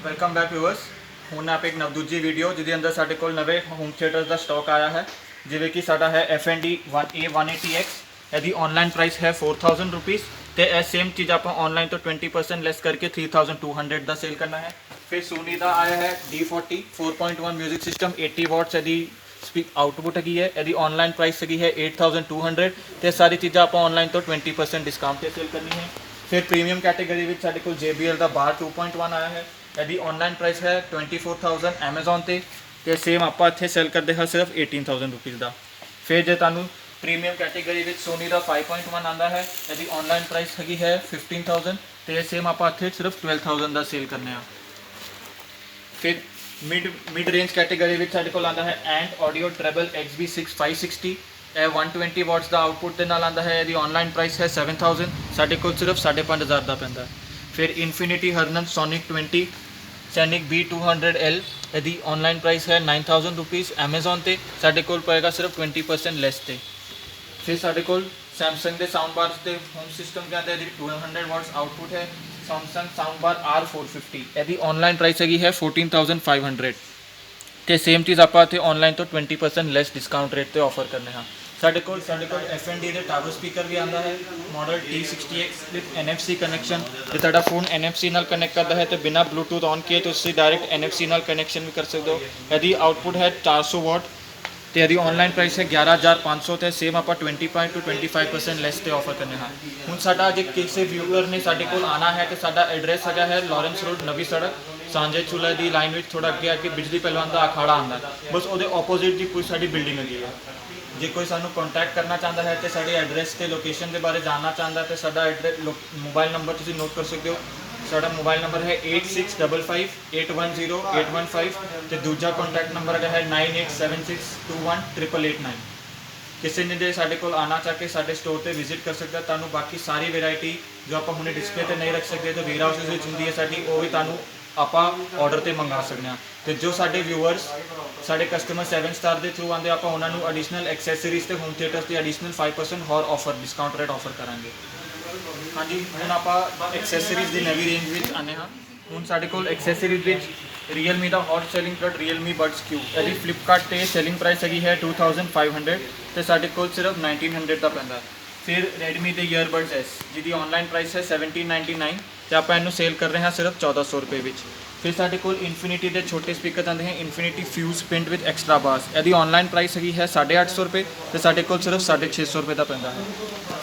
Welcome back viewers. ਹੁਣ ਆਪ ਇੱਕ ਦੂਜੀ ਵੀਡੀਓ ਜਿਹਦੇ ਅੰਦਰ ਸਾਡੇ ਕੋਲ ਨਵੇਂ ਹੋਮ ਥੀਏਟਰਸ ਦਾ ਸਟਾਕ ਆਇਆ ਹੈ, ਜਿਵੇਂ ਕਿ ਸਾਡਾ ਹੈ FND 1A180X। ਇਹਦੀ ऑनलाइन प्राइस है 4000 रुपीज़। तो यह सेम चीज़ आप ऑनलाइन तो 20% लेस करके 3200 का सेल करना है। फिर सोनी का आया है D40 4.1 म्यूजिक सिस्टम 80 वाट्स यदि आउटपुट हैगी है। यदि ऑनलाइन प्राइस हैगी है 8200। तो सारी चीज़ा आप ऑनलाइन तो 20% डिस्काउंट से सेल करनी है। फिर प्रीमियम कैटेगरी में साढ़े को JBL का बार 2.1 आया है। यदि ऑनलाइन प्राइस है 24,000 Amazon से। तो सेम आप इतने सेल करते हैं सिर्फ 18,000 रुपीज़ का। फिर जो तुहानू प्रीमियम कैटेगरी में सोनी का 5.1 आता है। यदि ऑनलाइन प्राइस हैगी है 15,000। तो सेम आप इतने सिर्फ 12,000 का सेल करने। फिर मिड रेंज कैटेगरी में साढ़े को आता है and audio treble XB6 560। 120 watts का आउटपुट के नाल आता है। यदि ऑनलाइन प्राइस है 7,000। साढ़े को सिर्फ 5,500 का पैंदा है। फिर इन्फिनिटी हरनन सोनिक 20 सैनिक B200L। यदि ऑनलाइन प्राइस है 9,000 रुपीज़। Amazon से साढ़े को पेगा सिर्फ 20% लेस थे। फिर साढ़े को सैमसंग के साउंड बार से होम सिस्टम के आते हैं 200 वाट्स आउटपुट है। Samsung sound bar R450। यदि ऑनलाइन प्राइस हैगी है 14,500। तो सेम चीज़ आप ऑनलाइन तो 20% लेस डिस्काउंट रेट पर ऑफर करने हाँ। साढ़े को FND के टावर स्पीकर भी आता है model T60X with NFC connection. जो तुहाडा फोन NFC नाल कनैक्ट करता है तो बिना ब्लूटूथ ऑन किए तो उससे डायरेक्ट NFC नाल कनैक्शन भी कर सकते हो। यदि आउटपुट है 400 वाट। तो यदि ऑनलाइन प्राइस है 11,500। तो सेम आप 20 to 25% लेस से ऑफर करने हाँ। हूँ साडा जे किसी व्यूअर ने साडे कोल आना है तो साडा एड्रैस है लॉरेंस रोड नवी सड़क सांझे चूल्हा की लाइन में थोड़ा अगे आके बिजली पहलवान का अखाड़ा आता है बस वो ऑपोजिट की पूरी साड़ी बिल्डिंग हैगी है। जे कोई सानू कॉन्टैक्ट करना चाहता है तो साढ़े एड्रैस के लोकेशन के बारे जानना चाहता है तो साडा एड्रैस मोबाइल नंबर तुसीं नोट कर सकते हो। साडा मोबाइल नंबर है 8655 810 815। तो दूजा कॉन्टैक्ट नंबर है 9876218889। किसी ने जो साढ़े को आना चाह के साढ़े स्टोर पर विजिट कर सकता है। तुहानू बाकी सारी वेराइटी जो आप हुणे डिस्प्ले पर नहीं रख सकते तो वेयर हाउस होंगी है साड़ी वो भी तुहानू आप ऑर्डर पर मंगा सकते हैं। तो जो साढ़े व्यूअर्स साढ़े कस्टमर 7 स्टार के थ्रू आते आप उन्होंने एडिशनल एक्सैसरीज तो होम थिएटर्स की एडिशनल 5% और ऑफर डिस्काउंट रेट ऑफर करांगे। हाँ जी हूँ आप एक्सैसरीज की नवी रेंज में आने हाँ। हूँ साढ़े को एक्सैसरीज में Realme का hot selling product Realme Buds Q। यदि फ्लिपकार्ट से सेलिंग प्राइस हैगी है 2,500। तो साढ़े को सिर्फ 1,900 का पैंदा। फिर Redmi के ईयरबड्स S जिसकी ऑनलाइन प्राइस है 1799। तो आप इनू सेल कर रहे हैं सिर्फ 1,400 रुपये में। फिर साढ़े को इन्फिनिटी के छोटे स्पीकर आते हैं infinity Fuze Pint with extra bass. यदि ऑनलाइन प्राइस हैगी है 850 रुपये। तो साढ़े को सिर्फ 650 रुपये का पैंदा है।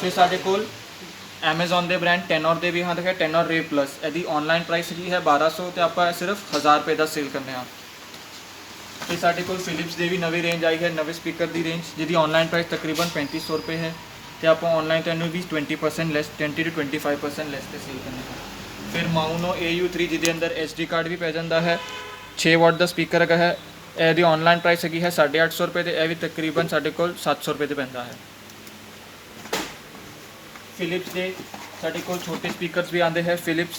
फिर साढ़े को Amazon के ब्रांड Tenor के भी हाँ है Tenor Ray Plus। यदि ऑनलाइन प्राइस हैगी है 1200। तो आप सिर्फ 1,000 रुपये का सेल करने हैं। फिर साढ़े को फिलिप्स की भी नवी रेंज आई है नवे स्पीकर की रेंज जिसकी ऑनलाइन प्राइस तकरीबन 3500 रुपये है। तो आप ऑनलाइन तो भी 20% लेस 20 to 25% लेस से सेल करने हैं। फिर Mauno AU3 जिसके अंदर SD कार्ड भी पै जाता है 6 वाट का स्पीकर है। यदि ऑनलाइन प्राइस हैगी है 850 रुपये। तो यह भी तकरीबन साढ़े को 700 रुपये से पैंदा है। फिलिप्स के साढ़े को छोटे स्पीकर्स भी आते हैं फिलिप्स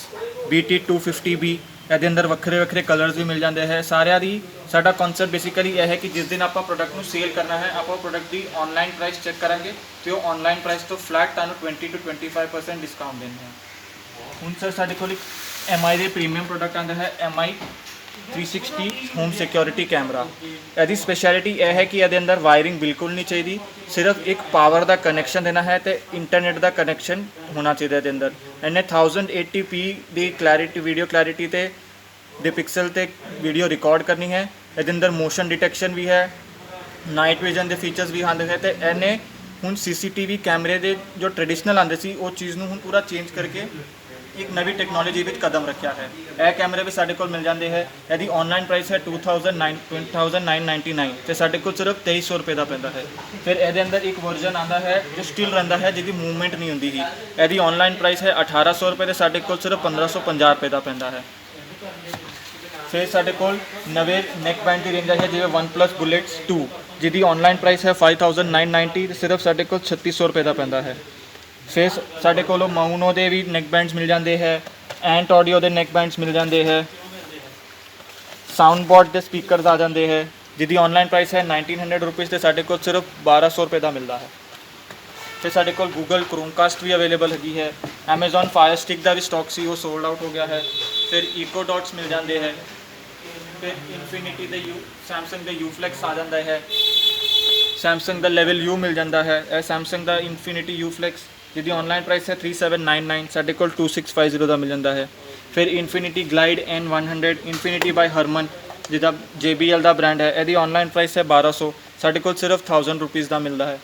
BT250B। ये अंदर वक्रे वक्रे कलर्स भी मिल जाते हैं। सारिया दी साडा कॉन्सेप्ट बेसिकली यह है कि जिस दिन आप प्रोडक्ट को सेल करना है आप प्रोडक्ट की ऑनलाइन प्राइस चेक करेंगे तो ऑनलाइन प्राइस तो फ्लैट तुहानू 20 to 25% डिस्काउंट देने हैं। हूँ सर साढ़े को MI के प्रीमियम प्रोडक्ट आता है MI 360 होम सिक्योरिटी कैमरा। यदि स्पेशलिटी यह है कि ये अंदर वायरिंग बिल्कुल नहीं चाहिए, सिर्फ एक पावर का कनैक्शन देना है तो इंटरनेट का कनैक्शन होना चाहिए। ये अंदर इन्हें 1080p की क्लैरिटी वीडियो क्लैरिटी दे पिक्सल ते वीडियो रिकॉर्ड करनी है। ये अंदर मोशन डिटेक्शन भी है नाइट विजन के फीचर्स भी आते हैं। तो इन्हें हूँ CCTV कैमरे के जो ट्रेडिशनल आते सी वो चीज़ को हूँ पूरा चेंज करके एक नवी टेक्नोलॉजी में कदम रखा है। यह कैमरे भी साढ़े को मिल जाते हैं। यदि ऑनलाइन प्राइस है 2,999। तो साढ़े को सिर्फ 2,300 रुपये का पैंदा है। फिर ये अंदर एक वर्जन आता है जो स्टिल रहा है जिसकी मूवमेंट नहीं होती ही। यदि ऑनलाइन प्राइस है 1,800 रुपये। तो साढ़े को सिर्फ 1,550 रुपये का पैंदा है। फिर साढ़े को नवे नैक बैंड की रेंज है जिसमें OnePlus Bullets 2 जिसकी ऑनलाइन प्राइस है 5,990। तो सिर्फ साढ़े को 3,600 रुपये का पैंदा है। फिर साढ़े को Mauno के भी नैक बैंड्स मिल जाते हैं एंट ऑडियो के नैक बैंड्स मिल जाते हैं साउंड बोर्ड के स्पीकर आ जाते हैं जिसकी ऑनलाइन प्राइस है 1,900 रुपीज़। तो साढ़े को सिर्फ 1,200 रुपये का मिलता है। फिर साढ़े को Google Chromecast भी अवेलेबल हैगी है Amazon Fire Stick ਦਾ ਵੀ ਸਟਾਕ ਸੀ, ਉਹ ਸੋਲਡ ਆਊਟ ਹੋ ਗਿਆ ਹੈ। ਫਿਰ ਈਕੋ ਡਾਟਸ ਮਿਲ ਜਾਂਦੇ ਹੈ। ਫਿਰ ਇਨਫਿਨਿਟੀ ਦੇ ਸੈਮਸੰਗ ਦੇ ਯੂਫਲੈਕਸ ਆ ਜਾਂਦਾ ਹੈ। ਸੈਮਸੰਗ ਦਾ ਲੈਵਲ ਯੂ ਮਿਲ ਜਾਂਦਾ ਹੈ। ਇਹ ਸੈਮਸੰਗ ਦਾ ਇਨਫਿਨਿਟੀ ਯੂਫਲੈਕਸ ਜਿਹਦੀ ਔਨਲਾਈਨ ਪ੍ਰਾਈਸ ਹੈ 3799, ਸਾਡੇ ਕੋਲ 2650 ਦਾ ਮਿਲ ਜਾਂਦਾ ਹੈ। ਫਿਰ ਇਨਫਿਨਿਟੀ ਗਲਾਈਡ N100 ਇਨਫਿਨਿਟੀ ਬਾਈ ਹਰਮਨ ਜਿਹਦਾ JBL ਦਾ ਬ੍ਰਾਂਡ ਹੈ, ਇਹਦੀ ਔਨਲਾਈਨ ਪ੍ਰਾਈਸ ਹੈ 1200, ਸਾਡੇ ਕੋਲ ਸਿਰਫ 1000 ਰੁਪੀਜ਼ ਦਾ ਮਿਲਦਾ ਹੈ।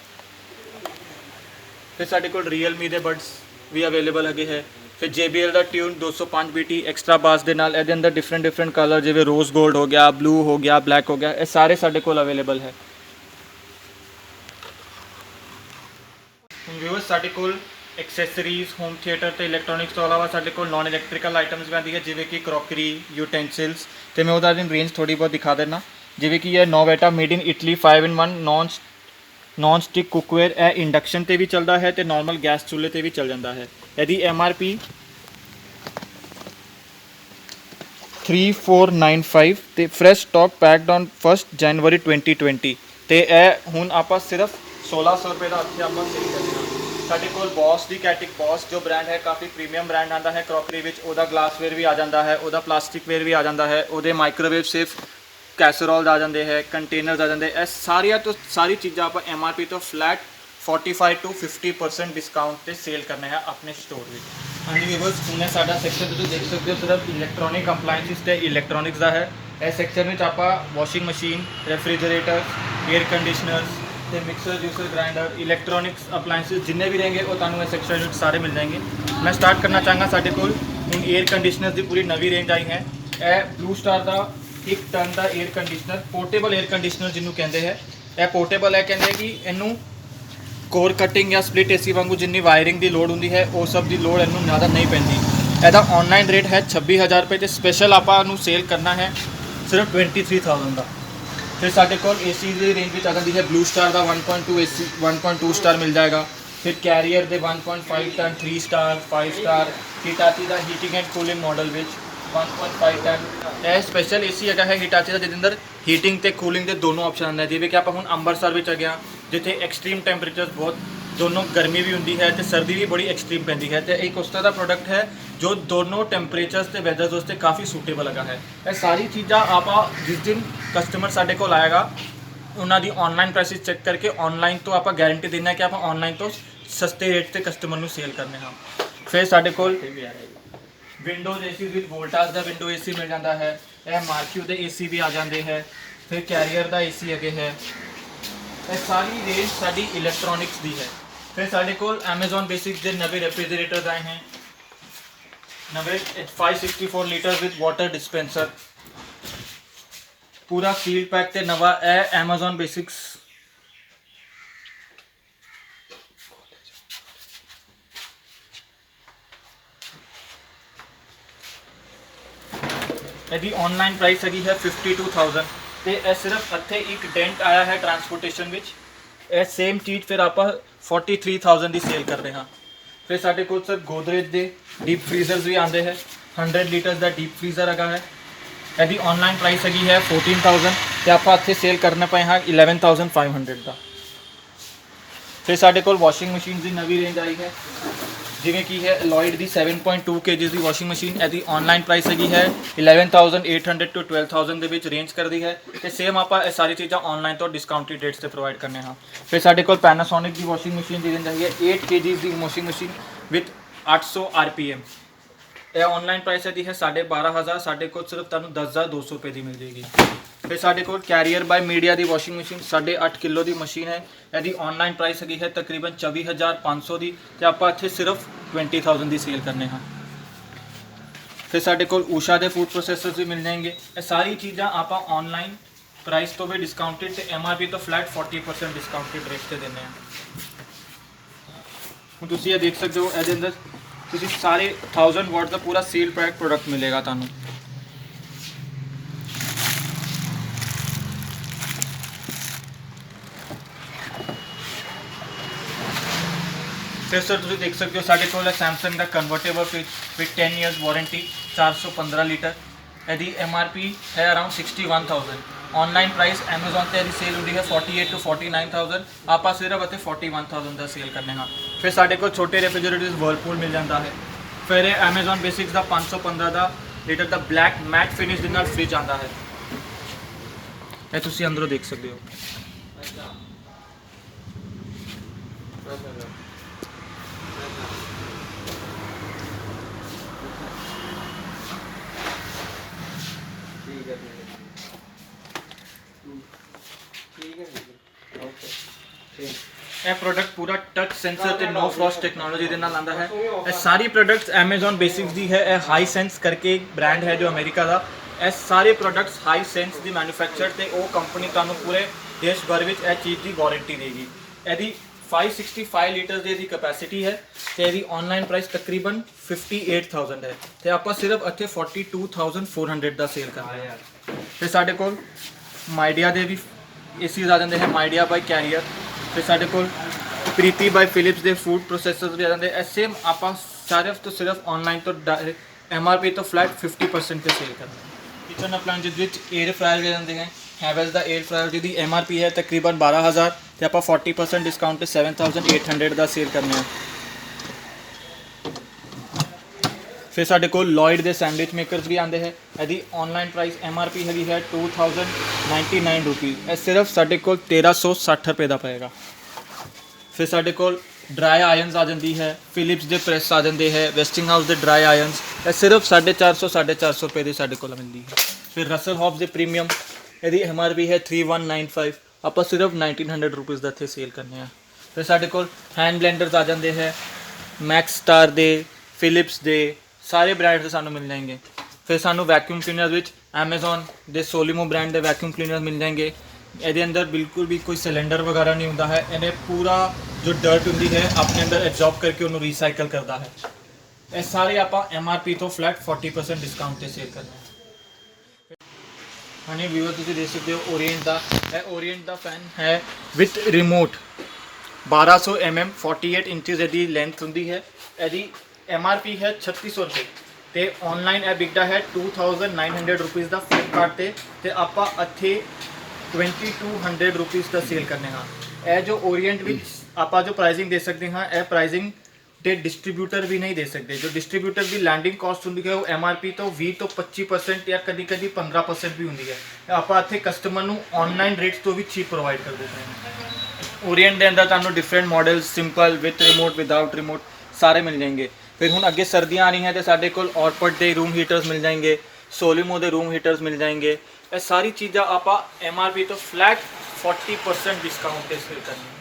ਫਿਰ ਸਾਡੇ ਕੋਲ ਰੀਅਲਮੀ ਦੇ ਬਡਸ ਵੀ ਅਵੇਲੇਬਲ ਹੈਗੇ ਹੈ। ਫਿਰ JBL ਦਾ ਟਿਊਨ 205 BT ਐਕਸਟਰਾ ਬਾਸ ਦੇ ਨਾਲ, ਇਹਦੇ ਅੰਦਰ ਡਿਫਰੈਂਟ ਕਲਰ ਜਿਵੇਂ ਰੋਜ਼ 골ਡ ਹੋ ਗਿਆ, ਬਲੂ ਹੋ ਗਿਆ, ਬਲੈਕ ਹੋ ਗਿਆ, ਇਹ ਸਾਰੇ ਸਾਡੇ ਕੋਲ ਅਵੇਲੇਬਲ ਹੈ। ਵਿਊਅਰਸ ਸਾਡੇ ਕੋਲ ਐਕਸੈਸਰੀਜ਼, ਹੋਮ ਥੀਏਟਰ ਤੇ ਇਲੈਕਟ੍ਰੋਨਿਕਸ ਤੋਂ ਇਲਾਵਾ ਸਾਡੇ ਕੋਲ ਨਾਨ ਇਲੈਕਟ੍ਰੀਕਲ ਆਈਟਮਸ ਵੀ ਆਉਂਦੀ ਹੈ, ਜਿਵੇਂ ਕਿ ਕਰੋਕਰੀ, ਯੂਟੈਂਸਿਲਸ, ਤੇ ਮੈਂ ਉਹਦਾ ਰੇਂਜ ਥੋੜੀ ਬਹੁਤ ਦਿਖਾ ਦੇਣਾ। ਜਿਵੇਂ ਕਿ ਇਹ Novita made in Italy 5-in-1 non stick cookware, ਇਹ ਇੰਡਕਸ਼ਨ ਤੇ ਵੀ ਚੱਲਦਾ ਹੈ ਤੇ ਨਾਰਮਲ ਗੈਸ ਚੁੱਲ੍ਹੇ ਤੇ ਵੀ ਚੱਲ ਜਾਂਦਾ ਹੈ। ਇਹਦੀ MRP 3495 ਤੇ ਫਰੈਸ਼ ਸਟਾਕ ਪੈਕਡ ਔਨ 1 ਜਨਵਰੀ 2020, ਤੇ ਇਹ ਹੁਣ ਆਪਾਂ ਸਿਰਫ 1600 ਰੁਪਏ ਦਾ ਇੱਥੇ ਆਪਾਂ ਸੇਲ ਕਰਦੇ ਹਾਂ। ਸਾਡੇ ਕੋਲ ਬੌਸ ਦੀ ਕੈਟਿਕ ਬੌਸ ਜੋ ਬ੍ਰਾਂਡ ਹੈ, ਕਾਫੀ ਪ੍ਰੀਮੀਅਮ ਬ੍ਰਾਂਡ ਆਉਂਦਾ ਹੈ ਕਰੋਕਰੀ ਵਿੱਚ, ਉਹਦਾ ਗਲਾਸਵੇਅਰ ਵੀ ਆ ਜਾਂਦਾ ਹੈ, ਉਹਦਾ ਪਲਾਸਟਿਕਵੇਅਰ ਵੀ ਆ ਜਾਂਦਾ ਹੈ, ਉਹਦੇ ਮਾਈਕ੍ਰੋਵੇਵ ਸੇਫ ਕੈਸਰੋਲ ਆ ਜਾਂਦੇ ਹੈ, ਕੰਟੇਨਰਸ ਆ ਜਾਂਦੇ। ਇਹ ਸਾਰੀ ਚੀਜ਼ਾਂ ਆਪਾਂ MRP ਤੋਂ ਫਲੈਟ 45 to 50% ਡਿਸਕਾਊਂਟ ਤੇ ਸੇਲ ਕਰਨਾ ਹੈ ਆਪਣੇ ਸਟੋਰ ਵਿੱਚ। ਹਾਂਜੀ ਵੀਵਰਸ, ਹੁਣ ਸਾਡਾ ਸੈਕਸ਼ਨ ਤੁਸੀਂ ਦੇਖ ਸਕਦੇ ਹੋ ਸਿਰਫ ਇਲੈਕਟ੍ਰੋਨਿਕ ਅਪਲਾਈਐਂਸਿਸ ਤੇ ਇਲੈਕਟ੍ਰੋਨਿਕਸ ਦਾ ਹੈ। ਇਸ ਸੈਕਸ਼ਨ ਵਿੱਚ ਆਪਾਂ ਵਾਸ਼ਿੰਗ ਮਸ਼ੀਨ, ਰੈਫਰੀਜਰੇਟਰ, 에ਅਰ ਕੰਡੀਸ਼ਨਰਸ ਤੇ ਮਿਕਸਰ, ਜੂਸਰ, ਗ੍ਰਾਈਂਡਰ, ਇਲੈਕਟ੍ਰੋਨਿਕਸ ਅਪਲਾਈਐਂਸਿਸ ਜਿੰਨੇ ਵੀ रहेंगे ਉਹ ਤੁਹਾਨੂੰ ਇਸ ਸੈਕਸ਼ਨ ਵਿੱਚ ਸਾਰੇ ਮਿਲ ਜਾਣਗੇ। ਮੈਂ ਸਟਾਰਟ ਕਰਨਾ ਚਾਹਾਂਗਾ, ਸਾਡੇ ਕੋਲ ਹੁਣ 에ਅਰ ਕੰਡੀਸ਼ਨਰਸ ਦੀ ਪੂਰੀ ਨਵੀਂ ਰੇਂਜ ਆਈ ਹੈ। ਇਹ ਬਲੂ ਸਟਾਰ ਦਾ 1 ਟਨ ਦਾ air conditioner, portable air conditioner ਜਿਹਨੂੰ ਕਹਿੰਦੇ ਹੈ। ਇਹ ਪੋਰਟੇਬਲ ਹੈ, ਕਹਿੰਦੇ ਕਿ ਇਹਨੂੰ ਕੋਰ ਕਟਿੰਗ ਜਾਂ ਸਪਲਿਟ AC ਵਾਂਗੂ ਜਿੰਨੀ ਵਾਇਰਿੰਗ ਦੀ ਲੋੜ ਹੁੰਦੀ ਹੈ ਉਹ ਸਭ ਦੀ ਲੋੜ ਇਹਨੂੰ ਜ਼ਿਆਦਾ ਨਹੀਂ ਪੈਂਦੀ। ਇਹਦਾ ਔਨਲਾਈਨ ਰੇਟ ਹੈ 26000 ਰੁਪਏ ਤੇ ਸਪੈਸ਼ਲ ਆਪਾਂ ਨੂੰ ਸੇਲ ਕਰਨਾ ਹੈ ਸਿਰਫ 23000 ਦਾ। ਫਿਰ ਸਾਡੇ ਕੋਲ AC ਦੀ ਰੇਂਜ ਵਿੱਚ ਆ ਜਾਂਦੀ ਹੈ ਬਲੂ ਸਟਾਰ ਦਾ 1.2 ਸਟਾਰ ਮਿਲ ਜਾਏਗਾ। ਫਿਰ ਕੈਰੀਅਰ ਦੇ 1.5 ton 3 star 5 star, Hitachi the heating and cooling model ਵਿੱਚ 1.5 ਟਨ। ਇਹ ਸਪੈਸ਼ਲ AC ਹੈਗਾ ਹੈ ਹਿਟਾਚੀ ਦਾ, ਜਿਹਦੇ ਅੰਦਰ ਹੀਟਿੰਗ ਤੇ ਕੂਲਿੰਗ ਦੇ ਦੋਨੋਂ ਆਪਸ਼ਨ ਆਉਂਦੇ। ਜਿਵੇਂ ਕਿ ਆਪਾਂ ਹੁਣ ਅੰਮ੍ਰਿਤਸਰ ਵਿੱਚ ਆ ਗਿਆ, ਜਿੱਥੇ ਐਕਸਟ੍ਰੀਮ ਟੈਂਪਰੇਚਰ ਬਹੁਤ, ਦੋਨੋਂ ਗਰਮੀ ਵੀ ਹੁੰਦੀ ਹੈ ਤੇ ਸਰਦੀ ਵੀ ਬੜੀ ਐਕਸਟ੍ਰੀਮ ਪੈਂਦੀ ਹੈ, ਤੇ ਇੱਕ ਉਸ ਤਰ੍ਹਾਂ ਦਾ ਪ੍ਰੋਡਕਟ ਹੈ ਜੋ ਦੋਨੋਂ ਟੈਂਪਰੇਚਰਸ ਤੇ ਵੈਦਰਸ ਵਾਸਤੇ ਕਾਫੀ ਸੂਟੇਬਲ ਹੈਗਾ ਹੈ। ਇਹ ਸਾਰੀ ਚੀਜ਼ਾਂ ਆਪਾਂ ਜਿਸ ਦਿਨ ਕਸਟਮਰ ਸਾਡੇ ਕੋਲ ਆਏਗਾ ਉਹਨਾਂ ਦੀ ਔਨਲਾਈਨ ਪ੍ਰਾਈਸਿਸ ਚੈੱਕ ਕਰਕੇ ਔਨਲਾਈਨ ਤੋਂ ਆਪਾਂ ਗਾਰੰਟੀ ਦਿੰਦੇ ਹਾਂ ਕਿ ਆਪਾਂ ਔਨਲਾਈਨ ਤੋਂ ਸਸਤੇ ਰੇਟ ਤੇ ਕਸਟਮਰ ਨੂੰ ਸੇਲ ਕਰਨੇ ਹਾਂ। ਫਿਰ ਸਾਡੇ ਕੋਲ windows AC with Voltas the window AC ਮਿਲ ਜਾਂਦਾ ਹੈ। ਇਹ ਮਾਰਕਿਊ ਦੇ AC ਵੀ ਆ ਜਾਂਦੇ ਹੈ। ਫਿਰ ਕੈਰੀਅਰ ਦਾ AC ਹੈਗੇ ਹੈ। ਇਹ ਸਾਰੀ ਰੇਂਜ ਸਾਡੀ ਇਲੈਕਟ੍ਰੋਨਿਕਸ ਦੀ ਹੈ। ਫਿਰ ਸਾਡੇ ਕੋਲ Amazon ਬੇਸਿਕਸ ਦੇ ਨਵੇਂ ਰੈਫ੍ਰਿਜਰੇਟਰ ਆਏ हैं, नवे 564 लीटर विद वाटर डिस्पेंसर, पूरा सील पैक ते नवा है Amazon बेसिक्स। यदि ऑनलाइन प्राइस हैगी है 52000 ਤੇ ਇਹ ਸਿਰਫ ਇੱਥੇ ਇੱਕ ਡੈਂਟ ਆਇਆ ਹੈ ਟਰਾਂਸਪੋਰਟੇਸ਼ਨ ਵਿੱਚ। ਇਹ ਸੇਮ ਚੀਜ਼ ਫਿਰ ਆਪਾਂ 43000 ਦੀ ਸੇਲ ਕਰ ਰਹੇ ਹਾਂ। ਫਿਰ ਸਾਡੇ ਕੋਲ ਸਰ ਗੋਦਰੇਜ ਦੇ ਡੀਪ ਫਰੀਜ਼ਰਸ ਵੀ ਆਉਂਦੇ ਹੈ। 100 ਲੀਟਰਸ ਦਾ ਡੀਪ ਫਰੀਜ਼ਰ ਹੈਗਾ ਹੈ। ਇਹਦੀ ऑनलाइन ਪ੍ਰਾਈਸ ਹੈਗੀ ਹੈ 14000 ਤੇ ਆਪਾਂ ਇੱਥੇ ਸੇਲ ਕਰਨਾ ਪਏ ਹਾਂ 11500 ਦਾ। ਫਿਰ ਸਾਡੇ ਕੋਲ ਵਾਸ਼ਿੰਗ ਮਸ਼ੀਨ ਦੀ ਨਵੀਂ ਰੇਂਜ ਆਈ ਹੈ, ਜਿਵੇਂ ਕਿ ਹੈ ਲੋਇਡ ਦੀ 7.2 kg ਦੀ ਵਾਸ਼ਿੰਗ ਮਸ਼ੀਨ। ਇਹਦੀ ऑनलाइन ਪ੍ਰਾਈਸ ਹੈਗੀ ਹੈ 11800 ਤੋਂ 12000 ਦੇ ਵਿੱਚ ਰੇਂਜ ਕਰਦੀ ਹੈ। ਤੇ ਸੇਮ ਆਪਾਂ ਇਹ ਸਾਰੀ ਚੀਜ਼ਾਂ ऑनलाइन ਤੋਂ ਡਿਸਕਾਊਂਟਡ ਰੇਟਸ ਤੇ ਪ੍ਰੋਵਾਈਡ ਕਰਨੇ ਹਾਂ। ਫਿਰ ਸਾਡੇ ਕੋਲ ਪੈਨਾਸੋਨਿਕ ਦੀ ਵਾਸ਼ਿੰਗ ਮਸ਼ੀਨ ਦੀ ਰੇਂਜ ਹੈਗੀ ਹੈ 8 kg the washing machine with 800 RPM। ਇਹ ऑनलाइन ਪ੍ਰਾਈਸ ਇਹਦੀ ਹੈ 12500, ਸਾਡੇ ਕੋਲ ਸਿਰਫ ਤੁਹਾਨੂੰ 10200 ਰੁਪਏ ਦੀ ਮਿਲ ਜਾਏਗੀ। ਫਿਰ ਸਾਡੇ ਕੋਲ ਕੈਰੀਅਰ ਬਾਈ ਮੀਡੀਆ ਦੀ ਵਾਸ਼ਿੰਗ ਮਸ਼ੀਨ 8.5 ਕਿਲੋ ਦੀ ਮਸ਼ੀਨ ਹੈ। ਇਹਦੀ ऑनलाइन ਪ੍ਰਾਈਸ ਹੈਗੀ ਹੈ ਤਕਰੀਬਨ 24500 ਦੀ ਤੇ ਆਪਾਂ ਇੱਥੇ ਸਿਰਫ 20000 ਦੀ ਸੇਲ ਕਰਨੇ ਹਾਂ। ਫਿਰ ਸਾਡੇ ਕੋਲ ਊਸ਼ਾ ਦੇ ਫੂਡ ਪ੍ਰੋਸੈਸਰਸ ਵੀ ਮਿਲ ਜਾਣਗੇ। ਇਹ ਸਾਰੀ ਚੀਜ਼ਾਂ ਆਪਾਂ ऑनलाइन ਪ੍ਰਾਈਸ ਤੋਂ ਵੀ ਡਿਸਕਾਊਂਟਡ ਤੇ MRP ਤੋਂ ਫਲੈਟ 40% ਡਿਸਕਾਊਂਟਡ ਰੇਟ ਤੇ ਦਿੰਦੇ ਹਾਂ। ਹੁਣ ਤੁਸੀਂ ਇਹ ਦੇਖ ਸਕਦੇ ਹੋ, ਇਹਦੇ ਅੰਦਰ ਤੁਸੀਂ ਸਾਰੇ 1000 ਵਾਟ ਦਾ ਪੂਰਾ ਸੀਲ ਪੈਕ ਪ੍ਰੋਡਕਟ ਮਿਲੇਗਾ ਤੁਹਾਨੂੰ। ਫਿਰ ਸਰ ਤੁਸੀਂ ਦੇਖ ਸਕਦੇ ਹੋ ਸਾਡੇ ਕੋਲ Samsung the convertible fridge with 10 years warranty 415 litre. ਇਹਦੀ MRP ਹੈ ਅਰਾਊਂਡ 61000 ऑनलाइन प्राइस Amazon ਤੇ ਇਹਦੀ ਸੇਲ ਹੁੰਦੀ ਹੈ 48 to 49000, ਆਪਾਂ ਸਿਰਫ ਇੱਥੇ 41000 ਦਾ ਸੇਲ ਕਰਨੇ ਹਾਂ। ਫਿਰ ਸਾਡੇ ਕੋਲ ਛੋਟੇ ਰੈਫ੍ਰਿਜਰੇਟਰਸ ਵਰਲਪੂਲ ਮਿਲ ਜਾਂਦਾ ਹੈ। ਫਿਰ ਇਹ Amazon ਬੇਸਿਕਸ ਦਾ 515 ਦਾ ਲੀਟਰ ਦਾ ਬਲੈਕ ਮੈਟ ਫਿਨਿਸ਼ ਦੇ ਨਾਲ ਫ੍ਰਿਜ ਆਉਂਦਾ ਹੈ। ਇਹ ਤੁਸੀਂ ਅੰਦਰੋਂ ਦੇਖ ਸਕਦੇ ਹੋ। ਇਹ ਪ੍ਰੋਡਕਟ ਪੂਰਾ ਟੱਚ ਸੈਂਸਰ ਤੇ ਨੋ ਫਰੋਸਟ ਟੈਕਨੋਲੋਜੀ ਦੇ ਨਾਲ ਆਉਂਦਾ ਹੈ। ਇਹ ਸਾਰੀ ਪ੍ਰੋਡਕਟਸ Amazon ਬੇਸਿਕਸ ਦੀ ਹੈ। ਇਹ ਹਾਈ ਸੈਂਸ ਕਰਕੇ ਇੱਕ ਬ੍ਰਾਂਡ ਹੈ ਜੋ ਅਮਰੀਕਾ ਦਾ। ਇਹ ਸਾਰੇ ਪ੍ਰੋਡਕਟਸ ਹਾਈ ਸੈਂਸ ਦੀ ਮੈਨੂਫੈਕਚਰ ਤੇ ਉਹ ਕੰਪਨੀ ਤੁਹਾਨੂੰ ਪੂਰੇ ਦੇਸ਼ ਭਰ ਵਿੱਚ ਇਹ ਚੀਜ਼ ਦੀ ਵਾਰੰਟੀ ਦੇਗੀ। ਇਹਦੀ 565 ਲੀਟਰ ਦੀ ਇਹਦੀ ਕਪੈਸਿਟੀ ਹੈ ਤੇ ਇਹਦੀ ਆਨਲਾਈਨ ਪ੍ਰਾਈਸ ਤਕਰੀਬਨ 58000 ਹੈ ਤੇ ਆਪਾਂ ਸਿਰਫ ਇੱਥੇ 42400 ਦਾ ਸੇਲ ਕਰਦੇ ਹਾਂ। ਤੇ ਸਾਡੇ ਕੋਲ ਮਾਈਡੀਆ ਦੇ ਵੀ ਏਸੀਜ਼ ਆ ਜਾਂਦੇ ਹੈ, ਮਾਈਡੀਆ ਬਾਈ ਕੈਰੀਅਰ। ਤੇ ਸਾਡੇ ਕੋਲ ਪ੍ਰੀਤੀ ਬਾਈ ਫਿਲਿਪਸ ਦੇ ਫੂਡ ਪ੍ਰੋਸੈਸਰਸ ਵੀ ਆ ਜਾਂਦੇ। ਇਹ ਸੇਮ ਆਪਾਂ ਸਿਰਫ ਤੋਂ ਸਿਰਫ ਆਨਲਾਈਨ ਤੋਂ ਡਾਇਰੈਕਟ MRP ਤੋਂ ਫਲੈਟ 50% ਤੇ ਸੇਲ ਕਰਦੇ ਹਾਂ। ਕਿਚਨ ਅਪਲਾਇੰਸਿਸ ਵਿੱਚ 에ਅਰ ਫਰਾਇਰ ਵੀ ਜਾਂਦੇ ਹੈ। ਹੈਵਲਸ ਦਾ 에ਅਰ ਫਰਾਇਰ ਜਿਹਦੀ MRP ਹੈ ਤਕਰੀਬਨ 12000 ਤੇ ਆਪਾਂ 40% ਡਿਸਕਾਊਂਟ ਤੇ 7800 ਦਾ ਸੇਲ ਕਰਨੇ ਆ। ਫਿਰ ਸਾਡੇ ਕੋਲ ਲੋਇਡ ਦੇ ਸੈਂਡਵਿਚ ਮੇਕਰਸ ਵੀ ਆਉਂਦੇ ਹੈ। ਇਹਦੀ ਆਨਲਾਈਨ ਪ੍ਰਾਈਸ MRP ਹੈਗੀ ਹੈ 2099 ਰੁਪੀਜ਼। ਇਹ ਸਿਰਫ ਸਾਡੇ ਕੋਲ 1360 ਰੁਪਏ ਦਾ ਪਏਗਾ। ਫਿਰ ਸਾਡੇ ਕੋਲ ਡਰਾਈ ਆਇਰਨਸ ਆ ਜਾਂਦੀ ਹੈ, ਫਿਲਿਪਸ ਦੇ ਪ੍ਰੈਸ ਆ ਜਾਂਦੇ ਹੈ, ਵੈਸਟਿੰਗ ਹਾਊਸ ਦੇ ਡਰਾਈ ਆਇਰਨਸ। ਇਹ ਸਿਰਫ 450 ਰੁਪਏ ਦੇ ਸਾਡੇ ਕੋਲ ਮਿਲਦੀ ਹੈ। ਫਿਰ ਰਸਲ ਹੌਬਸ ਦੇ ਪ੍ਰੀਮੀਅਮ ਇਹਦੀ MRP ਹੈ 3195, ਆਪਾਂ ਸਿਰਫ 1900 ਰੁਪੀਜ਼ ਦਾ ਇੱਥੇ ਸੇਲ ਕਰਨੇ ਆ। ਫਿਰ ਸਾਡੇ ਕੋਲ ਹੈਂਡ ਬਲੈਂਡਰਸ ਆ ਜਾਂਦੇ ਹੈ, ਮੈਕਸ ਸਟਾਰ ਦੇ, ਫਿਲਿਪਸ ਦੇ, ਸਾਰੇ ਬ੍ਰਾਂਡ ਦੇ ਸਾਨੂੰ ਮਿਲ ਜਾਣਗੇ। ਫਿਰ ਸਾਨੂੰ ਵੈਕਿਊਮ ਕਲੀਨਰ ਵਿੱਚ Amazon ਦੇ ਸੋਲੀਮੋ ਬ੍ਰਾਂਡ ਦੇ ਵੈਕਿਊਮ ਕਲੀਨਰ ਮਿਲ ਜਾਣਗੇ। ਇਹਦੇ ਅੰਦਰ ਬਿਲਕੁਲ ਵੀ ਕੋਈ ਸਿਲੰਡਰ ਵਗੈਰਾ ਨਹੀਂ ਹੁੰਦਾ ਹੈ। ਇਹਨੇ ਪੂਰਾ ਜੋ ਡਰਟ ਹੁੰਦੀ ਹੈ ਆਪਣੇ ਅੰਦਰ ਐਬਜ਼ੌਰਬ ਕਰਕੇ ਉਹਨੂੰ ਰੀਸਾਈਕਲ ਕਰਦਾ ਹੈ। ਇਹ ਸਾਰੇ ਆਪਾਂ MRP ਤੋਂ ਫਲੈਟ 40% ਡਿਸਕਾਊਂਟ ਤੇ ਸੇਲ ਕਰਨੇ ਆ। ਹਾਂਜੀ ਵੀਵਰ, ਤੁਸੀਂ ਦੇਖ ਸਕਦੇ ਹੋ ਓਰੀਐਂਟ ਦਾ, ਇਹ ਓਰੀਐਂਟ ਦਾ ਫੈਨ ਹੈ ਵਿਦ ਰਿਮੋਟ 1200 mm 48 ਇੰਚਜ਼ ਇਹਦੀ ਲੈਂਥ ਹੁੰਦੀ ਹੈ। ਇਹਦੀ MRP ਹੈ 3600 ਰੁਪਏ ਤੇ ਆਨਲਾਈਨ ਇਹ ਵਿਕਦਾ ਹੈ 2900 ਰੁਪੀਜ਼ ਦਾ ਫਲਿੱਪਕਾਰਟ ਤੇ ਆਪਾਂ ਇੱਥੇ 2200 ਰੁਪੀਜ਼ ਦਾ ਸੇਲ ਕਰਨੇ ਹਾਂ। ਇਹ ਜੋ ਓਰੀਐਂਟ ਵਿੱਚ ਆਪਾਂ ਜੋ ਪ੍ਰਾਈਸਿੰਗ ਦੇ ਸਕਦੇ ਹਾਂ, ਇਹ ਪ੍ਰਾਈਸਿੰਗ ਤੇ ਡਿਸਟ੍ਰੀਬਿਊਟਰ ਵੀ ਨਹੀਂ ਦੇ ਸਕਦੇ। ਜੋ ਡਿਸਟ੍ਰੀਬਿਊਟਰ ਦੀ ਲੈਂਡਿੰਗ ਕਾਸਟ ਹੁੰਦੀ ਹੈ ਉਹ MRP ਤੋਂ 20 ਤੋਂ 25% ਜਾਂ ਕਦੀ 15% ਵੀ ਹੁੰਦੀ ਹੈ। ਆਪਾਂ ਇੱਥੇ ਕਸਟਮਰ ਨੂੰ ਆਨਲਾਈਨ ਰੇਟਸ ਤੋਂ ਵੀ ਚੀਪ ਪ੍ਰੋਵਾਈਡ ਕਰ ਦਿੰਦੇ ਹਾਂ। ਓਰੀਐਂਟ ਦੇ ਅੰਦਰ ਤੁਹਾਨੂੰ different model simple with remote without remote ਸਾਰੇ ਮਿਲ ਜਾएंगे। फिर हुन अगे सर्दियाँ आनी है तो साढ़े कोल ऑरपट के रूम हीटर्स मिल जाएंगे, सोलिमो के रूम हीटर्स मिल जाएंगे। ये सारी चीज़ा आप MRP तो फ्लैट 40% डिस्काउंट पे सेल करनी।